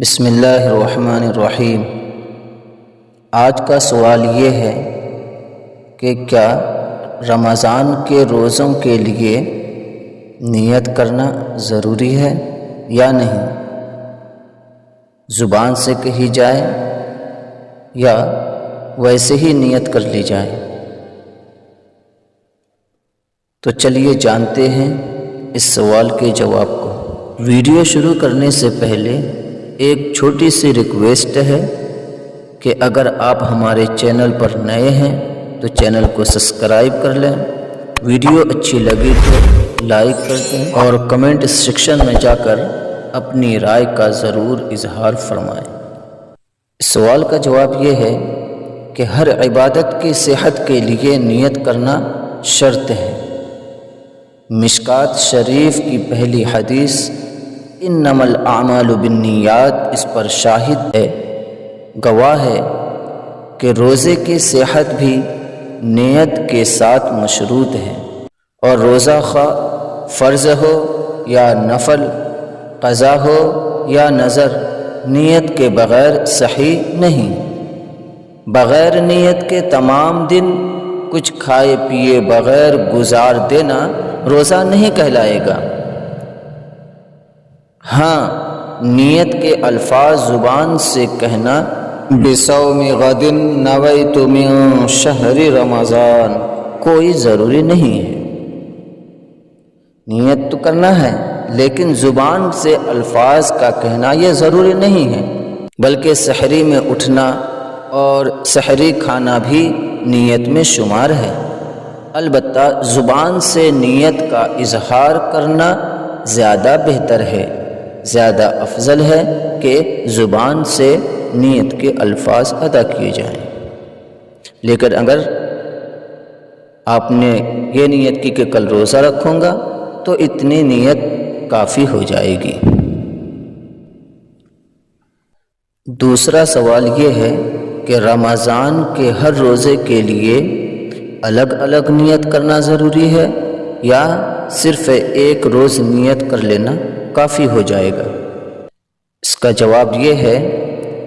بسم اللہ الرحمن الرحیم۔ آج کا سوال یہ ہے کہ کیا رمضان کے روزوں کے لیے نیت کرنا ضروری ہے یا نہیں؟ زبان سے کہی جائے یا ویسے ہی نیت کر لی جائے؟ تو چلیے جانتے ہیں اس سوال کے جواب کو۔ ویڈیو شروع کرنے سے پہلے ایک چھوٹی سی ریکویسٹ ہے کہ اگر آپ ہمارے چینل پر نئے ہیں تو چینل کو سبسکرائب کر لیں، ویڈیو اچھی لگی تو لائک کر دیں اور کمنٹ سیکشن میں جا کر اپنی رائے کا ضرور اظہار فرمائیں۔ اس سوال کا جواب یہ ہے کہ ہر عبادت کی صحت کے لیے نیت کرنا شرط ہے۔ مشکات شریف کی پہلی حدیث انما الاعمال بالنیات اس پر شاہد ہے، گواہ ہے کہ روزے کی صحت بھی نیت کے ساتھ مشروط ہے، اور روزہ خواہ فرض ہو یا نفل، قضا ہو یا نذر، نیت کے بغیر صحیح نہیں۔ بغیر نیت کے تمام دن کچھ کھائے پیے بغیر گزار دینا روزہ نہیں کہلائے گا۔ ہاں، نیت کے الفاظ زبان سے کہنا بصوم غد نویت من شہر رمضان کوئی ضروری نہیں ہے۔ نیت تو کرنا ہے لیکن زبان سے الفاظ کا کہنا یہ ضروری نہیں ہے، بلکہ سحری میں اٹھنا اور سحری کھانا بھی نیت میں شمار ہے۔ البتہ زبان سے نیت کا اظہار کرنا زیادہ بہتر ہے، زیادہ افضل ہے کہ زبان سے نیت کے الفاظ ادا کیے جائیں۔ لیکن اگر آپ نے یہ نیت کی کہ کل روزہ رکھوں گا تو اتنی نیت کافی ہو جائے گی۔ دوسرا سوال یہ ہے کہ رمضان کے ہر روزے کے لیے الگ الگ نیت کرنا ضروری ہے یا صرف ایک روز نیت کر لینا کافی ہو جائے گا؟ اس کا جواب یہ ہے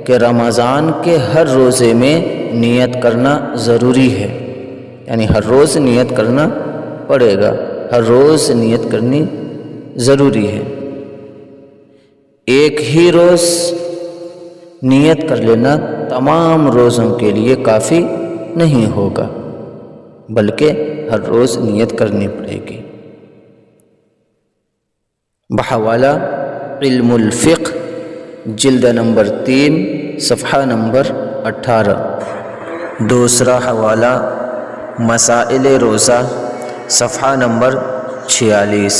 کہ رمضان کے ہر روزے میں نیت کرنا ضروری ہے، یعنی ہر روز نیت کرنا پڑے گا، ہر روز نیت کرنی ضروری ہے۔ ایک ہی روز نیت کر لینا تمام روزوں کے لیے کافی نہیں ہوگا، بلکہ ہر روز نیت کرنی پڑے گی۔ بحوالہ علم الفقہ جلد نمبر 3 صفحہ نمبر 18۔ دوسرا حوالہ مسائل روزہ صفحہ نمبر 46۔